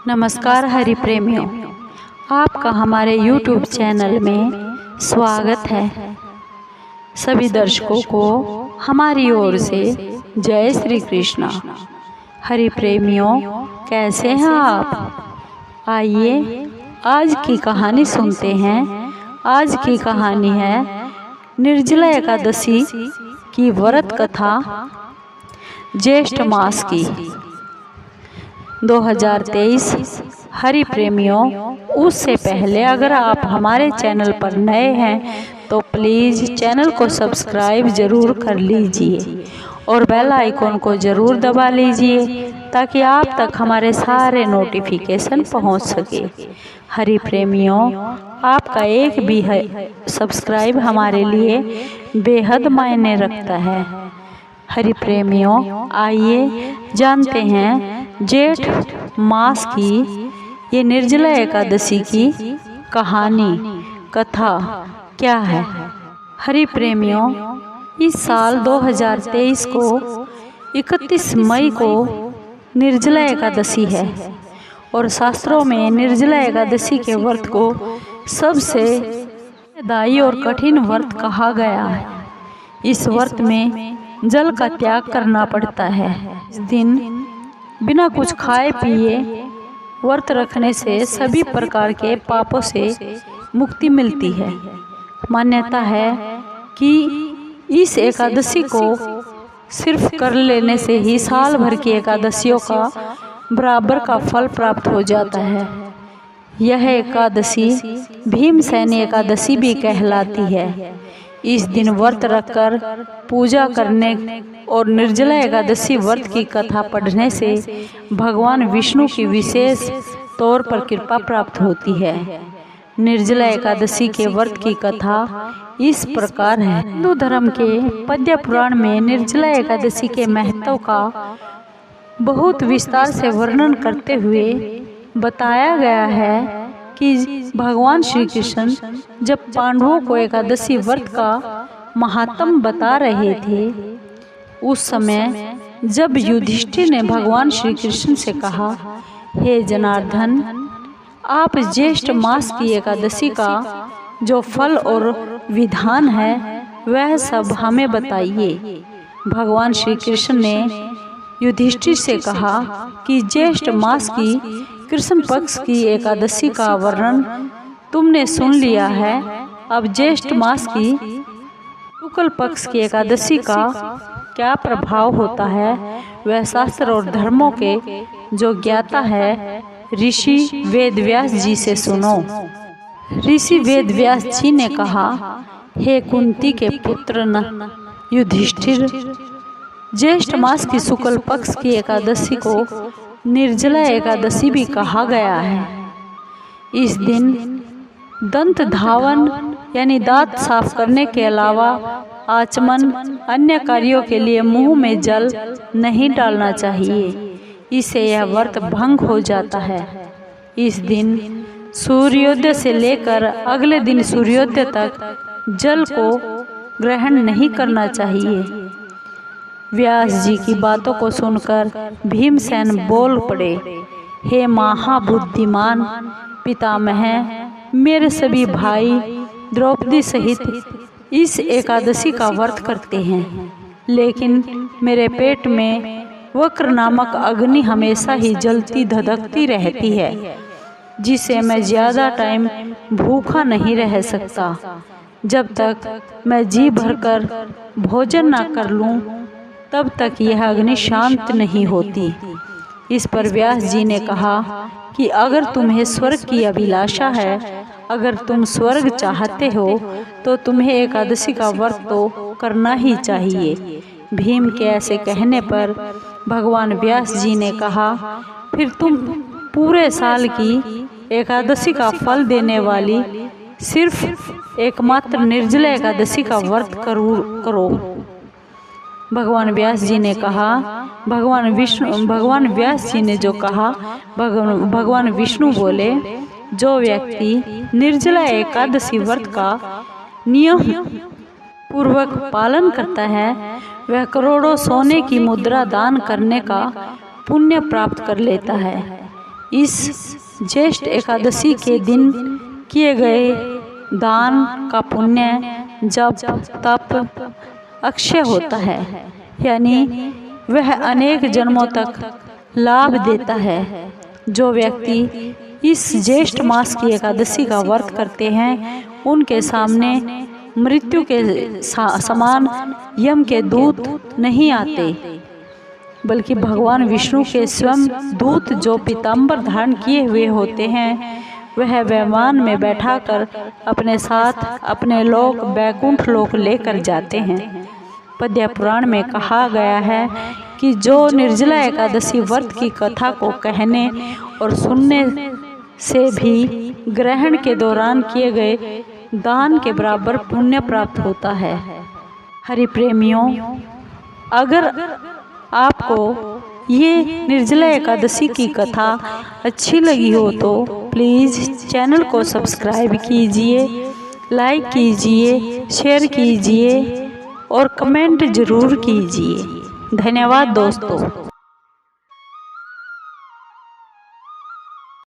नमस्कार हरि प्रेमियों, आपका हमारे YouTube चैनल में स्वागत है। सभी दर्शकों को हमारी ओर से जय श्री कृष्णा। हरि प्रेमियों, कैसे हैं आप? आइए आज की कहानी सुनते हैं। आज की कहानी है निर्जला एकादशी की व्रत कथा, ज्येष्ठ मास की। 2023 हरि प्रेमियों, उससे पहले अगर आप हमारे चैनल पर नए हैं तो प्लीज़ चैनल को सब्सक्राइब ज़रूर कर लीजिए और बेल आइकॉन को ज़रूर दबा लीजिए ताकि आप तक हमारे सारे नोटिफिकेशन पहुंच सके। हरि प्रेमियों, आपका एक भी सब्सक्राइब हमारे लिए बेहद मायने रखता है। हरि प्रेमियों, आइए जानते हैं जेठ मास की ये निर्जला एकादशी की कहानी कथा क्या है। हरि प्रेमियों, इस साल 2023 को 31 मई को निर्जला एकादशी है और शास्त्रों में निर्जला एकादशी के व्रत को सबसे दायी और कठिन व्रत कहा गया है। इस व्रत में जल का त्याग करना पड़ता है। इस दिन बिना कुछ खाए पिए व्रत रखने से सभी प्रकार के पापों से मुक्ति मिलती है। मान्यता है कि इस एकादशी को सिर्फ कर लेने से ही साल भर की एकादशियों का बराबर का फल प्राप्त हो जाता है। यह एकादशी भीमसेनी एकादशी भी कहलाती है। इस दिन व्रत रखकर पूजा करने और निर्जला एकादशी व्रत की कथा पढ़ने से भगवान विष्णु की विशेष तौर पर कृपा प्राप्त होती है। निर्जला एकादशी के व्रत की कथा इस प्रकार है। हिंदू धर्म के पद्म पुराण में निर्जला एकादशी के महत्व का बहुत विस्तार से वर्णन करते हुए बताया गया है कि भगवान श्री कृष्ण जब पांडवों को एकादशी व्रत का महात्म बता रहे थे, उस समय जब युधिष्ठिर ने भगवान श्री कृष्ण से कहा, हे जनार्दन, आप ज्येष्ठ मास की एकादशी का जो फल और विधान है वह सब हमें बताइए। भगवान श्री कृष्ण ने युधिष्ठिर से कहा कि ज्येष्ठ मास की कृष्ण पक्ष की एकादशी का वर्णन तुमने सुन लिया है। अब ज्येष्ठ मास की शुक्ल पक्ष की एकादशी का क्या प्रभाव होता है वह शास्त्र और धर्मों के जो ज्ञाता है ऋषि वेदव्यास जी से सुनो। ऋषि वेदव्यास जी ने कहा, हे कुंती के पुत्र न युधिष्ठिर, ज्येष्ठ मास की शुक्ल पक्ष की एकादशी को निर्जला एकादशी भी कहा गया है। इस दिन दंत धावन यानी दांत साफ करने के अलावा आचमन अन्य कार्यों के लिए मुंह में जल नहीं डालना चाहिए। इससे यह व्रत भंग हो जाता है। इस दिन सूर्योदय से लेकर अगले दिन सूर्योदय तक जल को ग्रहण नहीं करना चाहिए। व्यास जी की बातों को सुनकर भीमसेन बोल पड़े, हे महाबुद्धिमान पितामह, मेरे सभी भाई द्रौपदी सहित इस एकादशी का व्रत करते हैं, लेकिन मेरे पेट में वक्र नामक अग्नि हमेशा ही जलती धधकती रहती है, जिससे मैं ज़्यादा टाइम भूखा नहीं रह सकता। जब तक मैं जी भरकर भोजन ना कर लूं, तब तक यह अग्नि शांत नहीं होती। इस पर व्यास जी ने कहा कि अगर तुम्हें स्वर्ग की अभिलाषा है, अगर तुम स्वर्ग चाहते हो तो तुम्हें एकादशी का व्रत तो करना ही चाहिए। भीम के ऐसे कहने पर भगवान व्यास जी ने कहा, फिर तुम पूरे साल की एकादशी का फल देने वाली सिर्फ एकमात्र निर्जला एकादशी का व्रत करो। भगवान व्यास जी ने कहा, भगवान व्यास जी ने जो कहा, भगवान विष्णु बोले, जो व्यक्ति निर्जला एकादशी व्रत का नियम पूर्वक पालन करता है वह करोड़ों सोने की मुद्रा दान करने का पुण्य प्राप्त कर लेता है। इस ज्येष्ठ एकादशी के दिन किए गए दान का पुण्य जब तप अक्षय होता है, यानी वह अनेक जन्मों तक लाभ देता है। जो व्यक्ति इस ज्येष्ठ मास की एकादशी का व्रत करते हैं, उनके सामने मृत्यु के समान यम के दूत नहीं आते, बल्कि भगवान विष्णु के स्वयं दूत जो पीताम्बर धारण किए हुए होते हैं, वह विमान में बैठाकर अपने साथ अपने लोक बैकुंठ लोक लेकर जाते हैं। पद्म पुराण में कहा गया है कि जो निर्जला एकादशी व्रत की कथा को कहने और सुनने से भी ग्रहण के दौरान किए गए दान के बराबर पुण्य प्राप्त होता है। हरि प्रेमियों, अगर आपको ये निर्जला एकादशी की कथा अच्छी लगी हो तो प्लीज़ चैनल को सब्सक्राइब कीजिए, लाइक कीजिए, शेयर कीजिए और कमेंट ज़रूर कीजिए। धन्यवाद दोस्तों।